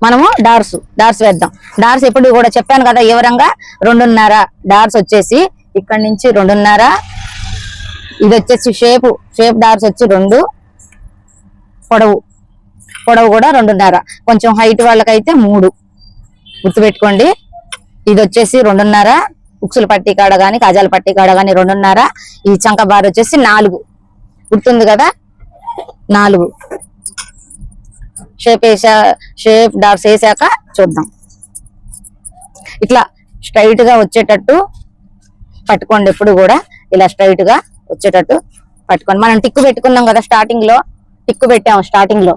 మనము డార్స్ వేద్దాం. డార్స్ ఎప్పుడు కూడా చెప్పాను కదా వివరంగా 2.5 డార్స్ వచ్చేసి ఇక్కడ నుంచి 2.5, ఇది వచ్చేసి షేప్ డార్స్ వచ్చి 2, పొడవు కూడా 2.5, కొంచెం హైట్ వాళ్ళకైతే 3 గుర్తుపెట్టుకోండి. ఇది వచ్చేసి 2.5, ఉక్సుల పట్టీ కాడ గాని కాజాల పట్టీ కాడ గాని 2.5, ఈ చంక బార్ వచ్చేసి 4 గుర్తుంది కదా 4. షేప్ డార్స్ వేసాక చూద్దాం. ఇట్లా స్ట్రైట్ గా వచ్చేటట్టు పట్టుకోండి. ఎప్పుడు కూడా ఇలా స్ట్రైట్ గా వచ్చేటట్టు పట్టుకోండి. మనం టిక్కు పెట్టుకున్నాం కదా స్టార్టింగ్ లో, టిక్కు పెట్టాము. స్టార్టింగ్ లో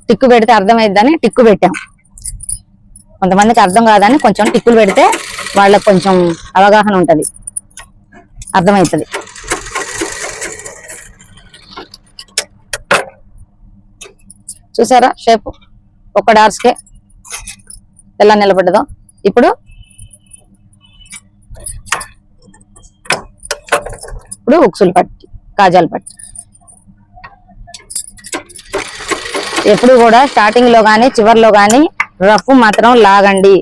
టిక్కు పెడితే అర్థమైద్దని టిక్కు పెట్టాం. కొంతమందికి అర్థం కాదని కొంచెం టిక్కులు పెడితే వాళ్ళకి కొంచెం అవగాహన ఉంటది, అర్థమవుతుంది. చూసారా షేప్ ఒక డార్స్కే ఎలా నిలబడ్డదో. ఇప్పుడు ఉక్సుల పట్టి కాజాల పట్టి ఎప్పుడు కూడా స్టార్టింగ్ లో గాని చివర్లో గాని రఫ్ మాత్రం లాగండి.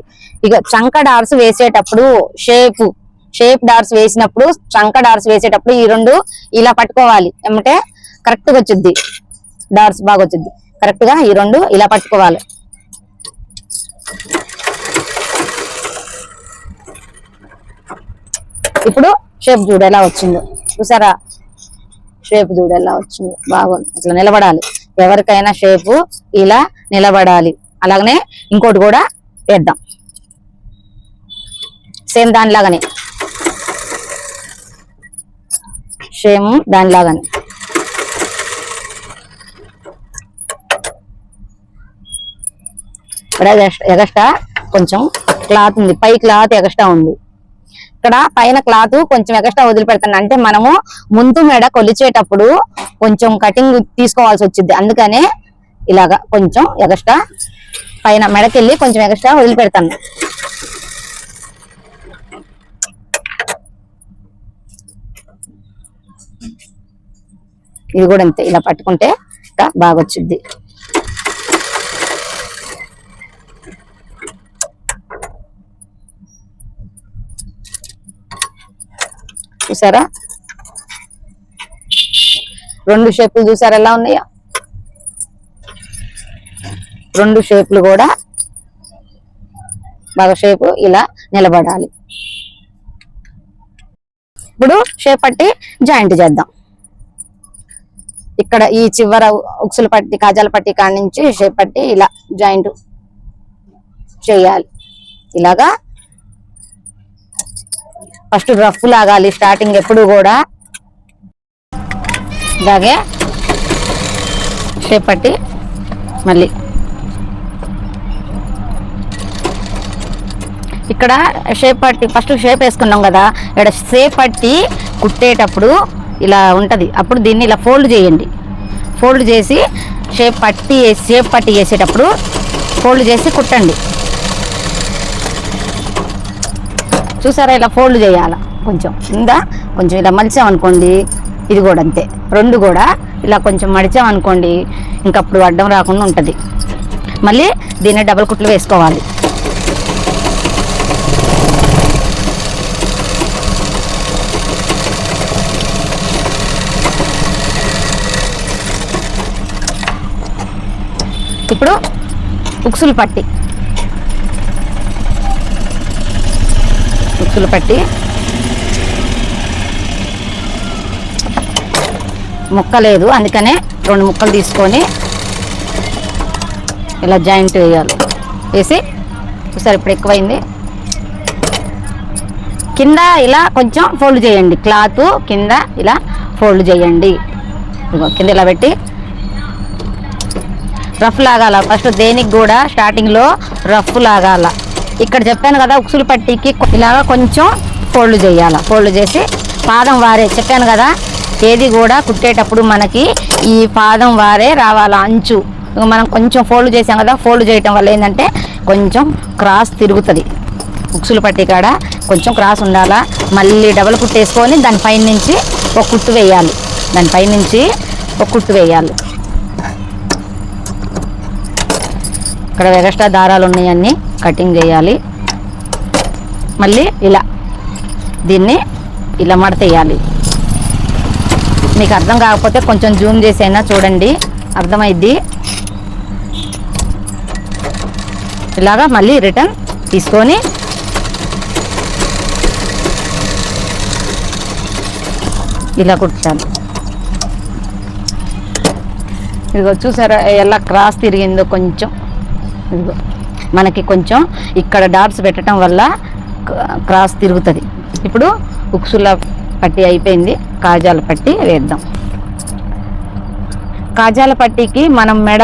ఇక చంక డార్స్ వేసేటప్పుడు షేప్ డార్స్ వేసినప్పుడు చంక డార్స్ వేసేటప్పుడు ఈ 2 ఇలా పట్టుకోవాలి. ఏమంటే కరెక్ట్ గా వచ్చింది, డార్స్ బాగా వచ్చింది. కరెక్ట్ గా ఈ 2 ఇలా పట్టుకోవాలి. ఇప్పుడు షేప్ చూడు ఎలా వచ్చిందో. చూసారా షేప్ చూడు ఎలా వచ్చిందో, బాగుంది. అట్లా నిలబడాలి. ఎవరికైనా షేపు ఇలా నిలబడాలి. అలాగనే ఇంకోటి కూడా వేద్దాం సేమ్ దానిలాగానే, ఎగస్ట్రా కొంచెం క్లాత్ ఉంది, పై క్లాత్ ఎగస్ట్రా ఉంది. ఇక్కడ పైన క్లాత్ కొంచెం ఎగస్ట్రా వదిలిపెడతాను. అంటే మనము ముందు మెడ కొలిచేటప్పుడు కొంచెం కటింగ్ తీసుకోవాల్సి వచ్చింది. అందుకనే ఇలాగా కొంచెం ఎగస్ట్రా పైన మెడకెళ్ళి కొంచెం ఎగస్ట్రా వదిలిపెడతాను. ఇది కూడా అంతే, ఇలా పట్టుకుంటే బాగా వచ్చింది. చూసారా 2 షేపులు చూసారా ఎలా ఉన్నాయో. 2 షేపులు కూడా బాగా షేపు ఇలా నిలబడాలి. ఇప్పుడు షేప్ పట్టి జాయింట్ చేద్దాం. ఇక్కడ ఈ చివర ఉక్సుల పట్టి కాజాల పట్టి కాడి నుంచి షేప్ పట్టి ఇలా జాయింట్ చేయాలి. ఇలాగా ఫస్ట్ రఫ్ లాగాలి స్టార్టింగ్ ఎప్పుడు కూడా. ఇలాగే షేప్ పట్టి మళ్ళీ ఇక్కడ షేప్ పట్టి ఫస్ట్ షేప్ వేసుకున్నాం కదా, ఇక్కడ షేప్ పట్టి కుట్టేటప్పుడు ఇలా ఉంటది. అప్పుడు దీన్ని ఇలా ఫోల్డ్ చేయండి. ఫోల్డ్ చేసి షేప్ పట్టి వేసేటప్పుడు ఫోల్డ్ చేసి కుట్టండి. చూసారా ఇలా ఫోల్డ్ చేయాల. కొంచెం కింద కొంచెం ఇలా మలిచామనుకోండి, ఇది కూడా అంతే. 2 కూడా ఇలా కొంచెం మడిచామనుకోండి, ఇంకప్పుడు అడ్డం రాకుండా ఉంటుంది. మళ్ళీ దీన్ని డబల్ కుట్లు వేసుకోవాలి. ఇప్పుడు ఉక్సులు పట్టి ముక్క లేదు, అందుకనే 2 ముక్కలు తీసుకొని ఇలా జాయింట్ వేయాలి. వేసి చూసారు ఇప్పుడు ఎక్కువైంది. కింద ఇలా కొంచెం ఫోల్డ్ చేయండి. క్లాత్ కింద ఇలా ఫోల్డ్ చేయండి. కింద ఇలా పెట్టి రఫ్ లాగాల. ఫస్ట్ దేనికి కూడా స్టార్టింగ్ లో రఫ్ లాగాల. ఇక్కడ చెప్పాను కదా ఉక్సులు పట్టీకి ఇలాగా కొంచెం ఫోల్డ్ చేయాల. ఫోల్డ్ చేసి పాదం వారే చెప్పాను కదా, ఏది కూడా కుట్టేటప్పుడు మనకి ఈ పాదం వారే రావాల. అంచు మనం కొంచెం ఫోల్డ్ చేసాం కదా, ఫోల్డ్ చేయటం వల్ల ఏంటంటే కొంచెం క్రాస్ తిరుగుతుంది. ఉక్సులు పట్టీ కాడ కొంచెం క్రాస్ ఉండాలా. మళ్ళీ డబల్ కుట్టు వేసుకొని దానిపై నుంచి ఒక కుట్టు వేయాలి. ఇక్కడ ఎక్స్ట్రా దారాలు ఉన్నాయన్నీ కటింగ్ చేయాలి. మళ్ళీ ఇలా దీన్ని ఇలా మడతేయాలి. మీకు అర్థం కాకపోతే కొంచెం జూమ్ చేసైనా చూడండి, అర్థమైద్ది. ఇలాగా మళ్ళీ రిటర్న్ తీసుకొని ఇలా కుట్టాలి. ఇదిగో చూసారా ఎలా క్రాస్ తిరిగిందో కొంచెం. ఇదిగో మనకి కొంచెం ఇక్కడ డాట్స్ పెట్టడం వల్ల క్రాస్ తిరుగుతుంది. ఇప్పుడు ఉక్సుల పట్టీ అయిపోయింది, కాజాల పట్టీ వేద్దాం. కాజాల పట్టీకి మనం మెడ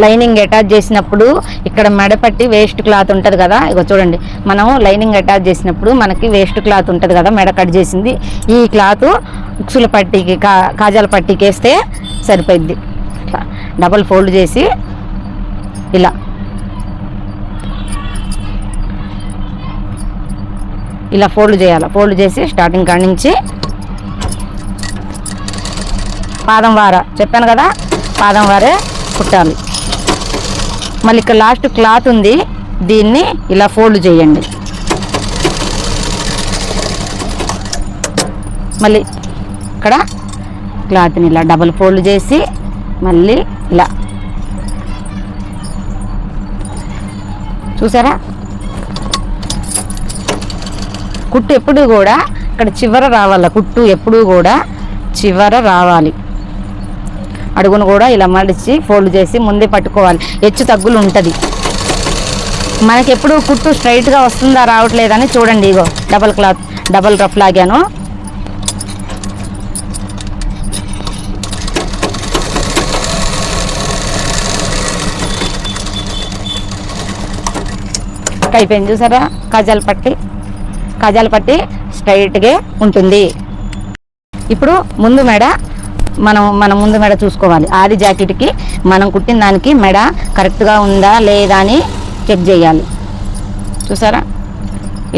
లైనింగ్ అటాచ్ చేసినప్పుడు ఇక్కడ మెడ పట్టి వేస్ట్ క్లాత్ ఉంటుంది కదా, ఇగో చూడండి మనం లైనింగ్ అటాచ్ చేసినప్పుడు మనకి వేస్ట్ క్లాత్ ఉంటుంది కదా మెడ కట్ చేసింది, ఈ క్లాత్ ఉక్సుల పట్టీకి కాజాల పట్టీకి వేస్తే సరిపోద్ది. డబల్ ఫోల్డ్ చేసి ఇలా ఫోల్డ్ చేయాలి. ఫోల్డ్ చేసి స్టార్టింగ్ కాడి నుంచి పాదం వార చెప్పాను కదా, పాదం వారే కుట్టాలి. మళ్ళీ ఇక్కడ లాస్ట్ క్లాత్ ఉంది, దీన్ని ఇలా ఫోల్డ్ చేయండి. మళ్ళీ ఇక్కడ క్లాత్ని ఇలా డబల్ ఫోల్డ్ చేసి మళ్ళీ ఇలా చూసారా. కుట్టు ఎప్పుడు కూడా ఇక్కడ చివర రావాలి, కుట్టు ఎప్పుడు కూడా చివర రావాలి. అడుగును కూడా ఇలా మడిచి ఫోల్డ్ చేసి ముందే పట్టుకోవాలి, హెచ్చు తగ్గులు ఉంటుంది. మనకి ఎప్పుడు కుట్టు స్ట్రైట్గా వస్తుందా రావట్లేదని చూడండి. ఇగో డబల్ క్లాత్ డబల్ రఫ్ లాగాను. అయిపోయింది చూసారా. కాజాల పట్టి స్ట్రైట్గా ఉంటుంది. ఇప్పుడు ముందు మెడ మన ముందు మెడ చూసుకోవాలి. ఆది జాకెట్కి మనం కుట్టిన దానికి మెడ కరెక్ట్గా ఉందా లేదా అని చెక్ చేయాలి. చూసారా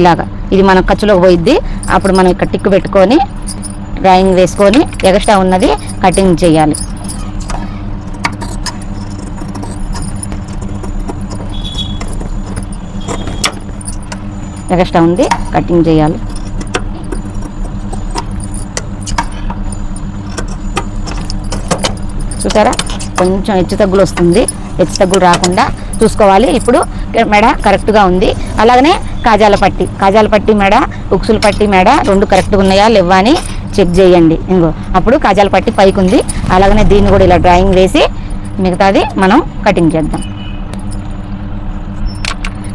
ఇలాగా ఇది మనం ఖర్చులోకి పోయిద్ది. అప్పుడు మనం ఇక్కడ టిక్ పెట్టుకొని డ్రాయింగ్ వేసుకొని ఎక్స్ట్రా ఉన్నది కటింగ్ చేయాలి. ఎక్స్ట్రా ఉంది కటింగ్ చేయాలి. చూసారా కొంచెం హెచ్చు తగ్గులు వస్తుంది, హెచ్చు తగ్గులు రాకుండా చూసుకోవాలి. ఇప్పుడు మెడ కరెక్ట్గా ఉంది. అలాగనే కాజాల పట్టి మెడ ఉక్సుల పట్టి మెడ రెండు కరెక్ట్గా ఉన్నాయా లేవా అని చెక్ చేయండి. ఇంకో అప్పుడు కాజాల పట్టి పైకి ఉంది. అలాగనే దీన్ని కూడా ఇలా డ్రాయింగ్ వేసి మిగతాది మనం కటింగ్ చేద్దాం.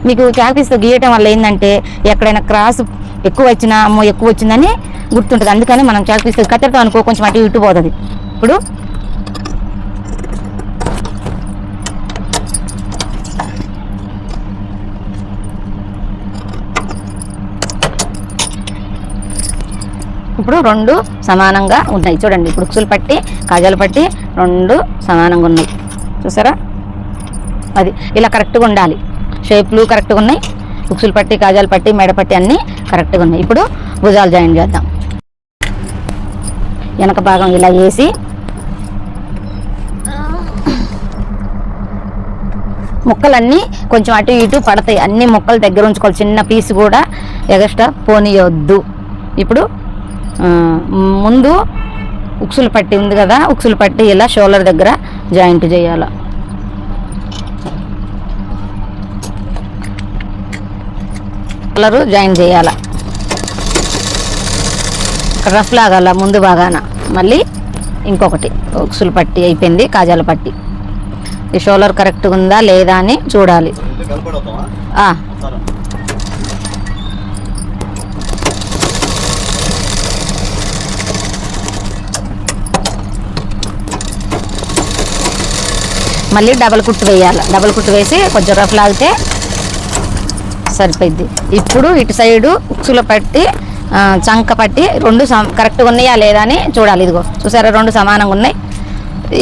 మీకు చాక్పీస్తో గీయటం వల్ల ఏంటంటే ఎక్కడైనా క్రాస్ ఎక్కువ వచ్చినా అమ్మో ఎక్కువ వచ్చిందని గుర్తుంటుంది. అందుకని మనం చాక్పీస్తో కత్తెరతో అనుకో కొంచెం అటు ఇటు పోతుంది. ఇప్పుడు రెండు సమానంగా ఉన్నాయి చూడండి. ఇప్పుడు ఉక్సుల పట్టి కాజాల పట్టి రెండు సమానంగా ఉన్నాయి చూసారా. అది ఇలా కరెక్ట్గా ఉండాలి. షేప్లు కరెక్ట్గా ఉన్నాయి. ఉక్సుల పట్టి కాజాల పట్టి మెడ పట్టి అన్నీ కరెక్ట్గా ఉన్నాయి. ఇప్పుడు భుజాలు జాయిన్ చేద్దాం. వెనక భాగం ఇలా వేసి ముక్కలన్నీ కొంచెం అటు ఇటు పడతాయి. అన్ని ముక్కలు దగ్గర ఉంచుకోవాలి. చిన్న పీస్ కూడా ఎక్స్ట్రా పోనీయొద్దు. ఇప్పుడు ముందు ఉక్సుల పట్టి ఉంది కదా, ఉక్సుల పట్టి ఇలా షోల్డర్ దగ్గర జాయింట్ చేయాలి. కలరు జాయిన్ చేయాల. రఫ్ లాగాల ముందు బాగాన. మళ్ళీ ఇంకొకటి ఉక్సుల పట్టి అయిపోయింది. కాజాల పట్టి ఈ షోల్డర్ కరెక్ట్గా ఉందా లేదా అని చూడాలి. మళ్ళీ డబల్ కుట్టు వేయాలి. డబల్ కుట్టు వేసి కొంచెం రఫ్ లాగితే సరిపోద్ది. ఇప్పుడు ఇటు సైడు ఉక్సుల పట్టి చంక పట్టి రెండు కరెక్ట్గా ఉన్నాయా లేదా అని చూడాలి. ఇదిగో చూసారా రెండు సమానంగా ఉన్నాయి.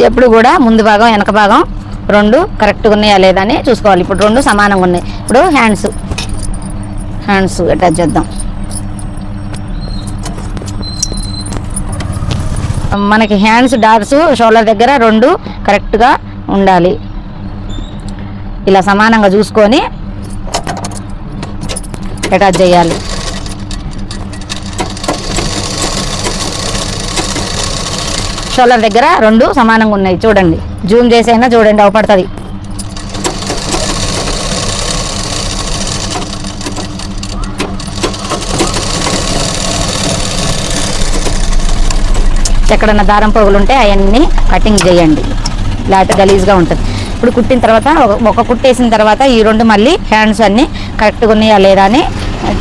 ఎప్పుడు కూడా ముందు భాగం వెనక భాగం రెండు కరెక్ట్గా ఉన్నాయా లేదా అని చూసుకోవాలి. ఇప్పుడు రెండు సమానంగా ఉన్నాయి. ఇప్పుడు హ్యాండ్స్ అటాచ్ చేద్దాం. మనకి హ్యాండ్స్ డాట్స్ షోల్డర్ దగ్గర రెండు కరెక్ట్గా ఉండాలి. ఇలా సమానంగా చూసుకొని అటాచ్ చేయాలి. షోల్డర్ దగ్గర 2 సమానంగా ఉన్నాయి చూడండి, జూమ్ చేసైనా చూడండి అవపడుతుంది. ఎక్కడన్నా దారం పోగులు ఉంటే అవన్నీ కటింగ్ చేయండి, లేకపోతే గలీజ్గా ఉంటుంది. ఇప్పుడు కుట్టిన తర్వాత ఒక కుట్టేసిన తర్వాత ఈ 2 మళ్ళీ హ్యాండ్స్ అన్నీ కరెక్ట్గా ఉన్నాయా లేదా అని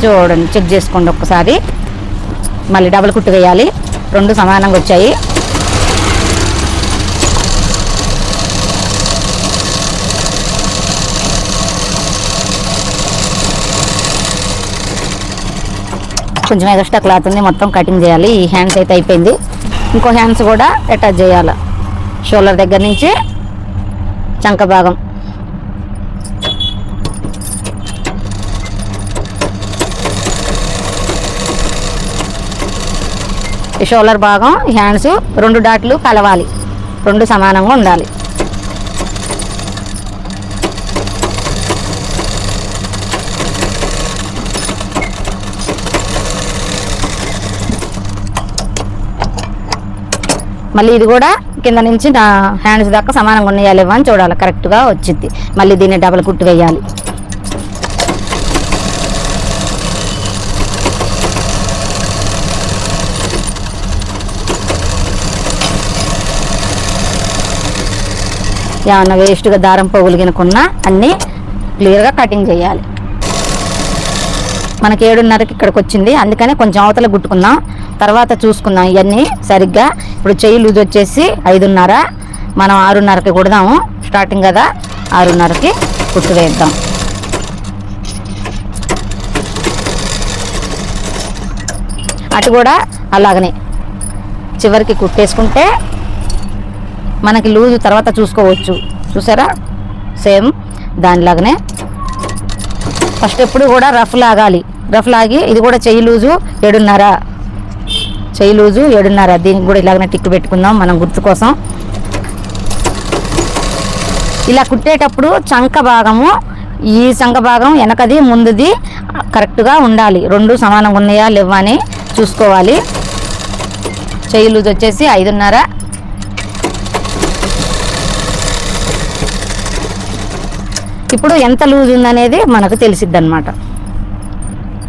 చూడండి, చెక్ చేసుకోండి ఒక్కసారి. మళ్ళీ డబుల్ కుట్టు వేయాలి, 2 సమానంగా వచ్చాయి. కొంచెం ఎక్స్ట్రా క్లాత్ ఉంది, మొత్తం కటింగ్ చేయాలి. ఈ హ్యాండ్స్ అయితే అయిపోయింది, ఇంకో హ్యాండ్స్ కూడా అటాచ్ చేయాలి. షోల్డర్ దగ్గర నుంచి చంక భాగం ఈ షోల్డర్ భాగం హ్యాండ్స్ 2 డాట్లు కలవాలి, 2 సమానంగా ఉండాలి. మళ్ళీ ఇది కూడా కింద నుంచి నా హ్యాండ్స్ దాకా సమానంగా ఉన్నాయా లేవా అని చూడాలి, కరెక్ట్గా వచ్చింది. మళ్ళీ దీన్ని డబల్ కుట్టు వేయాలి. ఏమన్నా వేస్ట్గా దారం పోగులు గినుకున్నా అన్నీ క్లియర్గా కటింగ్ చేయాలి. మనకి 7:30కి ఇక్కడికి వచ్చింది, అందుకని కొంచెం అవతల గుట్టుకుందాం, తర్వాత చూసుకుందాం ఇవన్నీ సరిగ్గా. ఇప్పుడు చెయ్యి లూజ్ వచ్చేసి 5:30, మనం 6:30కి కుడదాము. స్టార్టింగ్ కదా, 6:30కి కుట్టు వేద్దాం. అటు కూడా అలాగనే చివరికి కుట్టేసుకుంటే మనకి లూజు తర్వాత చూసుకోవచ్చు. చూసారా, సేమ్ దానిలాగానే ఫస్ట్ ఎప్పుడు కూడా రఫ్ లాగాలి. రఫ్ లాగి ఇది కూడా చెయ్యి లూజు 7:30, చెయ్యి లూజు 7:30. దీనికి కూడా ఇలాగనే టిక్ పెట్టుకుందాం మనం గుర్తు కోసం. ఇలా కుట్టేటప్పుడు చంక భాగము, ఈ చంక భాగం వెనకది ముందుది కరెక్ట్గా ఉండాలి, 2 సమానంగా ఉన్నాయా లేవా అని చూసుకోవాలి. చెయ్యి లూజ్ వచ్చేసి 5:30. ఇప్పుడు ఎంత లూజ్ ఉందనేది మనకు తెలిసిద్ది అన్నమాట.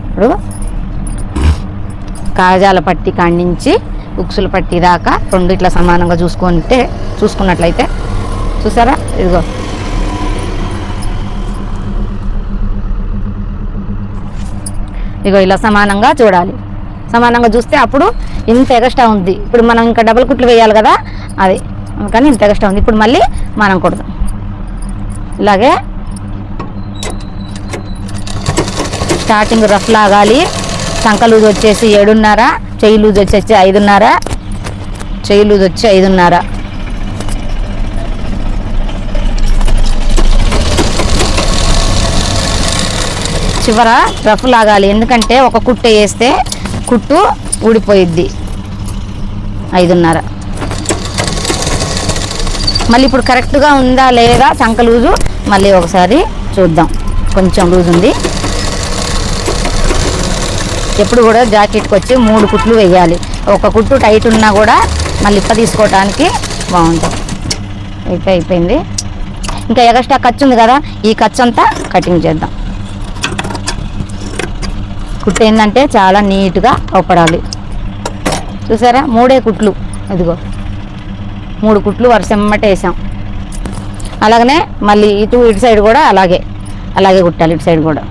ఇప్పుడు కాజాల పట్టి కాడి నుంచి ఉక్సుల పట్టి దాకా 2 ఇట్లా సమానంగా చూసుకున్నట్లయితే చూసారా, ఇదిగో ఇలా సమానంగా చూడాలి. సమానంగా చూస్తే అప్పుడు ఇంత ఎగస్ట్రా ఉంది. ఇప్పుడు మనం ఇంకా డబుల్ కుట్లు వేయాలి కదా, అది కానీ ఇంత ఎగస్ట్రా ఉంది. ఇప్పుడు మళ్ళీ మనం కుడదాం. ఇలాగే స్టార్టింగ్ రఫ్ లాగాలి. చంక లూజ్ వచ్చేసి 7:30, చెయ్యి లూజ్ వచ్చేసి 5:30, చెయ్యి లూజ్ వచ్చి 5:30. చివర రఫ్ లాగాలి, ఎందుకంటే ఒక కుట్టు వేస్తే కుట్టు ఊడిపోయిద్ది. 5:30. మళ్ళీ ఇప్పుడు కరెక్ట్గా ఉందా లేదా చంక లూజు మళ్ళీ ఒకసారి చూద్దాం. కొంచెం లూజ్ ఉంది. ఎప్పుడు కూడా జాకెట్కి వచ్చి 3 కుట్లు వేయాలి. ఒక కుట్టు టైట్ ఉన్నా కూడా మళ్ళీ ఇప్ప తీసుకోవడానికి బాగుంటుంది. అయితే అయిపోయింది. ఇంకా ఎక్స్ట్రా ఖర్చు ఉంది కదా, ఈ ఖర్చు అంతా కటింగ్ చేద్దాం. కుట్టు ఏంటంటే చాలా నీట్గా అవపడాలి. చూసారా, 3 కుట్లు, ఇదిగో 3 కుట్లు వరుసమ్మటే వేసాం. అలాగనే మళ్ళీ ఇటు సైడ్ కూడా అలాగే కుట్టాలి. ఇటు సైడ్ కూడా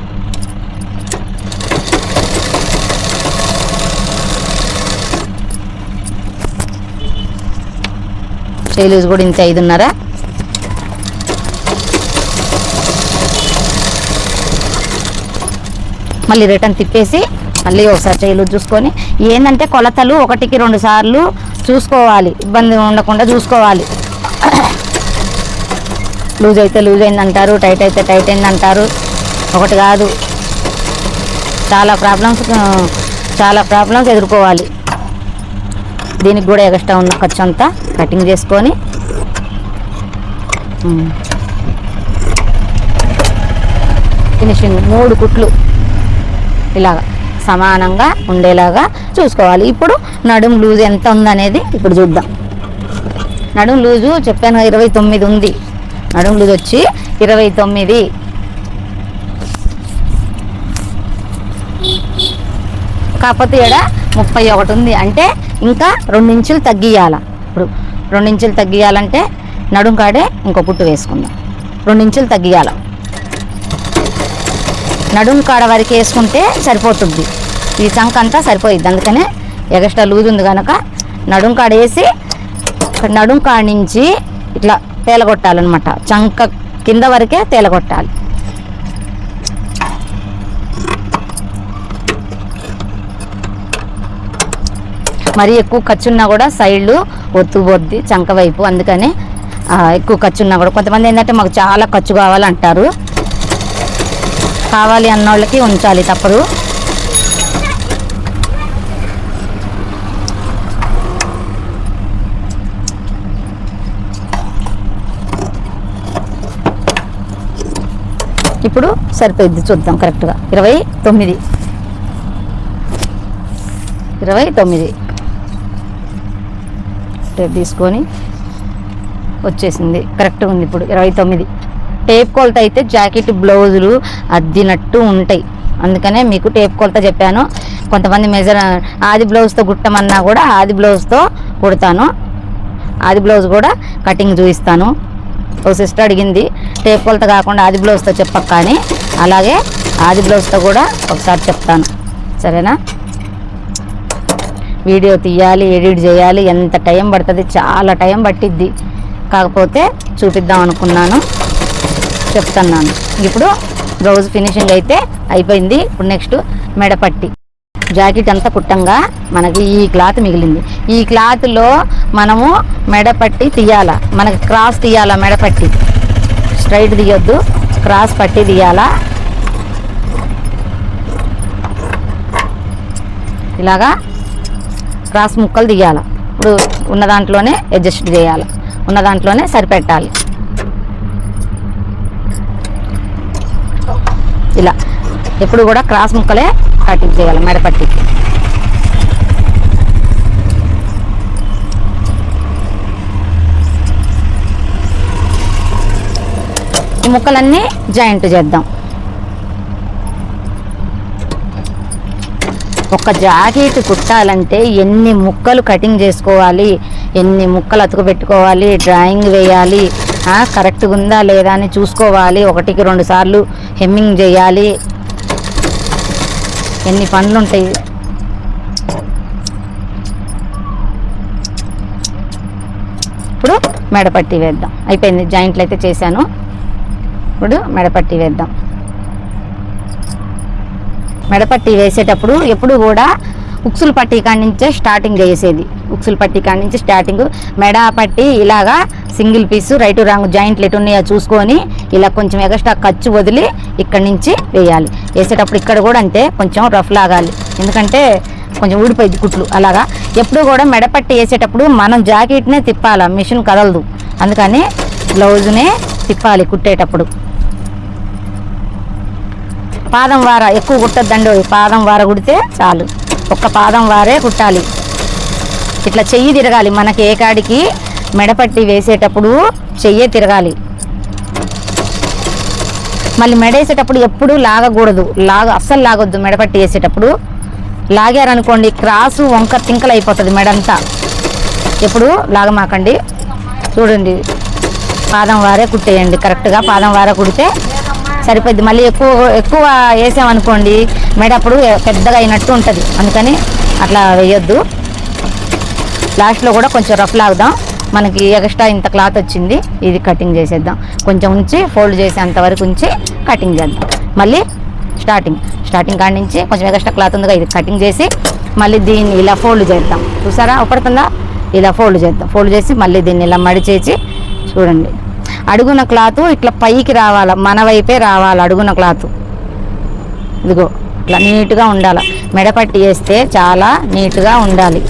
చెయ్యి లూజ్ కూడా ఇంత 5:30. మళ్ళీ రిటర్న్ తిప్పేసి మళ్ళీ ఒకసారి చెయ్యి లూజ్ చూసుకొని, ఏంటంటే కొలతలు 1కి 2 సార్లు చూసుకోవాలి, ఇబ్బంది ఉండకుండా చూసుకోవాలి. లూజ్ అయితే లూజ్ అయిందంటారు, టైట్ అయితే టైట్ అయిందంటారు. ఒకటి కాదు, చాలా ప్రాబ్లమ్స్ ఎదుర్కోవాలి. దీనికి కూడా ఎక్స్ట్రా ఉన్న ఖర్చు అంతా కటింగ్ చేసుకొని ఫినిషింగ్ 3 కుట్లు ఇలాగా సమానంగా ఉండేలాగా చూసుకోవాలి. ఇప్పుడు నడుము లూజ్ ఎంత ఉందనేది ఇప్పుడు చూద్దాం. నడుము లూజు చెప్పాను 29 ఉంది. నడుము లూజ్ వచ్చి 29. కాకపోతే ఇక్కడ 31 ఉంది. అంటే ఇంకా 2 ఇంచులు తగ్గియాల. ఇప్పుడు 2 ఇంచులు తగ్గియాలంటే నడుము కాడే ఇంకో కుట్టు వేసుకుందాం. 2 ఇంచులు తగ్గియాల. నడుము కాడ వరకు వేసుకుంటే సరిపోతుంది. ఈ చంక అంతా సరిపోయిద్ది. అందుకనే ఎక్స్ట్రా లూజ్ ఉంది కనుక నడుము కాడ వేసి నడుము కాడ నుంచి ఇట్లా తేలగొట్టాలన్నమాట. చంక కింద వరకే తేలగొట్టాలి. మరి ఎక్కువ ఖర్చున్నా కూడా సైడ్లు ఒత్తుబొద్ది చంక వైపు. అందుకని ఎక్కువ ఖర్చున్నా కూడా కొంతమంది ఏంటంటే మాకు చాలా ఖర్చు కావాలంటారు. కావాలి అన్న వాళ్ళకి ఉంచాలి, తప్పదు. ఇప్పుడు సరిపోయిద్ది చూద్దాం కరెక్ట్గా. 29 టేప్ తీసుకొని వచ్చేసింది. కరెక్ట్గా ఉంది. ఇప్పుడు 29 టేప్ కొలత అయితే జాకెట్ బ్లౌజులు అద్దినట్టు ఉంటాయి. అందుకనే మీకు టేప్ కొలత చెప్పాను. కొంతమంది ఆది బ్లౌజ్తో కుట్టమన్నా కూడా ఆది బ్లౌజ్తో కుడతాను. ఆది బ్లౌజ్ కూడా కటింగ్ చూపిస్తాను. ఓ సిస్టర్ అడిగింది టేప్ కొలత కాకుండా ఆది బ్లౌజ్తో చెప్పక్క అని. అలాగే ఆది బ్లౌజ్తో కూడా ఒకసారి చెప్తాను, సరేనా? వీడియో తీయాలి, ఎడిట్ చేయాలి, ఎంత టైం పడుతుంది, చాలా టైం పట్టిద్ది. కాకపోతే చూపిద్దాం అనుకున్నాను, చెప్తున్నాను. ఇప్పుడు బ్లౌజ్ ఫినిషింగ్ అయితే అయిపోయింది. ఇప్పుడు నెక్స్ట్ మెడపట్టి. జాకెట్ అంతా కుట్టంగా మనకి ఈ క్లాత్ మిగిలింది. ఈ క్లాత్లో మనము మెడపట్టి తీయాల. మనకి క్రాస్ తీయాలా, మెడపట్టి స్ట్రైట్ తీయొద్దు, క్రాస్ పట్టి తీయాలా. ఇలాగా క్రాస్ ముక్కలు తీయాలి. ఇప్పుడు ఉన్న దాంట్లోనే అడ్జస్ట్ చేయాలి, ఉన్న దాంట్లోనే సరిపెట్టాలి. ఇలా ఎప్పుడు కూడా క్రాస్ ముక్కలే కటింగ్ చేయాలి మెడపట్టి. ఈ ముక్కలన్నీ జాయింట్ చేద్దాం. ఒక జాకెట్ కుట్టాలంటే ఎన్ని ముక్కలు కటింగ్ చేసుకోవాలి, ఎన్ని ముక్కలు అతుకు పెట్టుకోవాలి, డ్రాయింగ్ వేయాలి, కరెక్ట్గా ఉందా లేదా అని చూసుకోవాలి. 1కి 2 సార్లు హెమ్మింగ్ చేయాలి. ఎన్ని పనులు ఉంటాయి. ఇప్పుడు మెడపట్టి వేద్దాం. అయిపోయింది, జాయింట్లు అయితే చేశాను. ఇప్పుడు మెడపట్టి వేద్దాం. మెడపట్టి వేసేటప్పుడు ఎప్పుడు కూడా ఉక్సులు పట్టి కాడి నుంచే స్టార్టింగ్ చేసేది. ఉక్సులు పట్టి కాడి నుంచి స్టార్టింగ్. మెడ పట్టి ఇలాగా సింగిల్ పీసు రైట్ రాంగ్ జాయింట్లు ఎటు ఉన్నాయో చూసుకొని ఇలా కొంచెం ఎక్స్ట్రా ఖర్చు వదిలి ఇక్కడి నుంచి వేయాలి. వేసేటప్పుడు ఇక్కడ కూడా అంతే, కొంచెం రఫ్ లాగాలి, ఎందుకంటే కొంచెం ఊడిపోయింది కుట్లు. అలాగా ఎప్పుడు కూడా మెడపట్టి వేసేటప్పుడు మనం జాకెట్నే తిప్పాలి, మిషన్ కదలదు. అందుకని బ్లౌజ్నే తిప్పాలి కుట్టేటప్పుడు. పాదం వార ఎక్కువ కుట్టద్దండి, పాదం వార కుడితే చాలు. ఒక్క పాదం వారే కుట్టాలి. ఇట్లా చెయ్యి తిరగాలి. మనకి ఏ కాడికి మెడపట్టి వేసేటప్పుడు చెయ్యే తిరగాలి. మళ్ళీ మెడ వేసేటప్పుడు ఎప్పుడు లాగకూడదు, అస్సలు లాగొద్దు. మెడపట్టి వేసేటప్పుడు లాగారనుకోండి క్రాసు వంక తింకలు అయిపోతుంది మెడంతా. ఎప్పుడు లాగమాకండి. చూడండి, పాదం వారే కుట్టేయండి. కరెక్ట్గా పాదం వారే కుడితే సరిపోద్ది. మళ్ళీ ఎక్కువ వేసామనుకోండి మెడ అప్పుడు పెద్దగా అయినట్టు ఉంటుంది. అందుకని అట్లా వేయొద్దు. లాస్ట్లో కూడా కొంచెం రఫ్ లాగుదాం. మనకి ఎక్స్ట్రా ఇంత క్లాత్ వచ్చింది, ఇది కటింగ్ చేసేద్దాం. కొంచెం ఉంచి ఫోల్డ్ చేసేంత వరకు ఉంచి కటింగ్ చేద్దాం. మళ్ళీ స్టార్టింగ్ కాడి నుంచి కొంచెం ఎక్స్ట్రా క్లాత్ ఉందిగా, ఇది కటింగ్ చేసి మళ్ళీ దీన్ని ఇలా ఫోల్డ్ చేద్దాం. చూసారా ఉపడుతుందా? ఇలా ఫోల్డ్ చేద్దాం. ఫోల్డ్ చేసి మళ్ళీ దీన్ని ఇలా మడిచేసి చూడండి. అడుగున క్లాత్ ఇట్లా పైకి రావాలి, మన వైపే రావాలి అడుగున క్లాత్. ఇదిగో ఇట్లా నీట్గా ఉండాలి. మెడపట్టి వేస్తే చాలా నీట్గా ఉండాలి.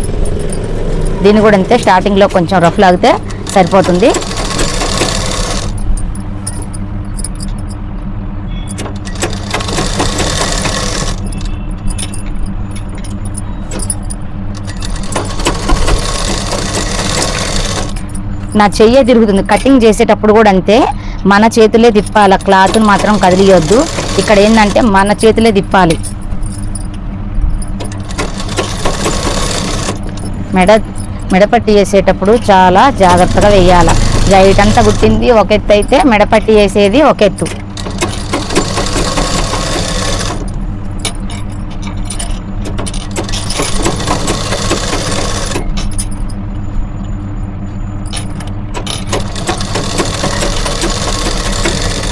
దీన్ని కూడా అంతే, స్టార్టింగ్లో కొంచెం రఫ్ లాగితే సరిపోతుంది. నా చెయ్యే తిరుగుతుంది. కటింగ్ చేసేటప్పుడు కూడా అంతే, మన చేతులే తిప్పాలి, క్లాత్ని మాత్రం కదిలియొద్దు. ఇక్కడ ఏంటంటే మన చేతులే తిప్పాలి. మెడపట్టి వేసేటప్పుడు చాలా జాగ్రత్తగా వేయాలి. జైట్ అంతా గుట్టింది ఒక ఎత్తు అయితే మెడపట్టి వేసేది ఒక ఎత్తు.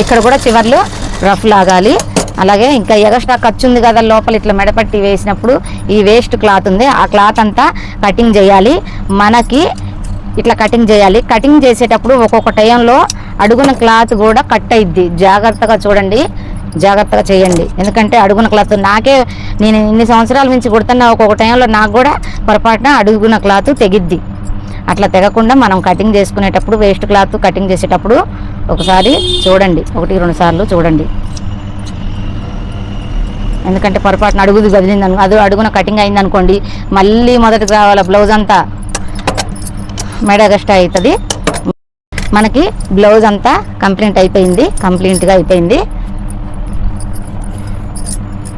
ఇక్కడ కూడా చివర్లో రఫ్ లాగాలి. అలాగే ఇంకా ఎగస్ట్రా ఖర్చు ఉంది కదా లోపల, ఇట్లా మెడపట్టి వేసినప్పుడు ఈ వేస్ట్ క్లాత్ ఉంది, ఆ క్లాత్ అంతా కటింగ్ చేయాలి. మనకి ఇట్లా కటింగ్ చేయాలి. కటింగ్ చేసేటప్పుడు ఒక్కొక్క టైంలో అడుగున క్లాత్ కూడా కట్ అయిద్ది. జాగ్రత్తగా చూడండి, జాగ్రత్తగా చేయండి. ఎందుకంటే అడుగున క్లాత్ నేను ఇన్ని సంవత్సరాల నుంచి కుడుతున్నా, ఒక్కొక్క టైంలో నాకు కూడా పొరపాటున అడుగున క్లాత్ తెగిద్ది. అట్లా తెగకుండా మనం కటింగ్ చేసుకునేటప్పుడు వేస్ట్ క్లాత్ కటింగ్ చేసేటప్పుడు ఒకసారి చూడండి, 1-2 సార్లు చూడండి. ఎందుకంటే పొరపాటున అడుగుది గదిలింది అది అడుగున కటింగ్ అయింది అనుకోండి, మళ్ళీ మొదటికి రావాలి, బ్లౌజ్ అంతా మెడ ఎగస్ట్రా అవుతుంది. మనకి బ్లౌజ్ అంతా కంప్లీట్గా అయిపోయింది.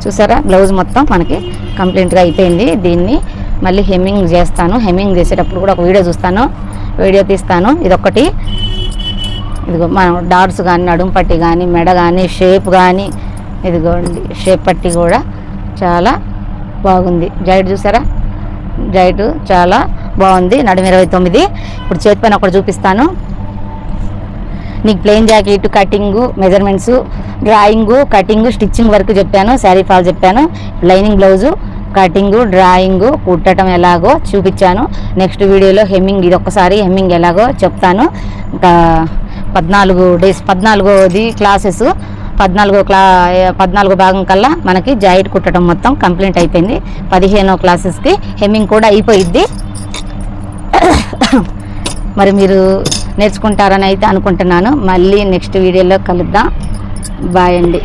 చూసారా, బ్లౌజ్ మొత్తం మనకి కంప్లీట్గా అయిపోయింది. దీన్ని మళ్ళీ హెమ్మింగ్ చేస్తాను. హెమ్మింగ్ చేసేటప్పుడు కూడా ఒక వీడియో తీస్తాను. ఇదొకటి, ఇదిగో మనం డాట్స్ కానీ, నడుము పట్టి కానీ, మెడ కానీ, షేప్ కానీ, ఇదిగోండి షేప్ పట్టి కూడా చాలా బాగుంది. జైట్ చూసారా, జైట్ చాలా బాగుంది. నడుము 29. ఇప్పుడు చేతి పైన ఒకటి చూపిస్తాను. నీకు plain jacket cutting, measurements, drawing, cutting, stitching వరకు చెప్పాను. శారీ ఫాల్ చెప్పాను. లైనింగ్ బ్లౌజు కటింగు, డ్రాయింగు, కుట్టడం ఎలాగో చూపించాను. నెక్స్ట్ వీడియోలో హెమ్మింగ్, ఇది ఒక్కసారి హెమ్మింగ్ ఎలాగో చెప్తాను. ఇంకా 14ది క్లాసెస్, 14 భాగం కల్లా మనకి జాయిట్ కుట్టడం మొత్తం కంప్లీట్ అయిపోయింది. 15వ క్లాసెస్కి హెమ్మింగ్ కూడా అయిపోయిద్ది. మరి మీరు నేర్చుకుంటారని అయితే అనుకుంటున్నాను. మళ్ళీ నెక్స్ట్ వీడియోలో కలుద్దాం. బాయ్ అండి.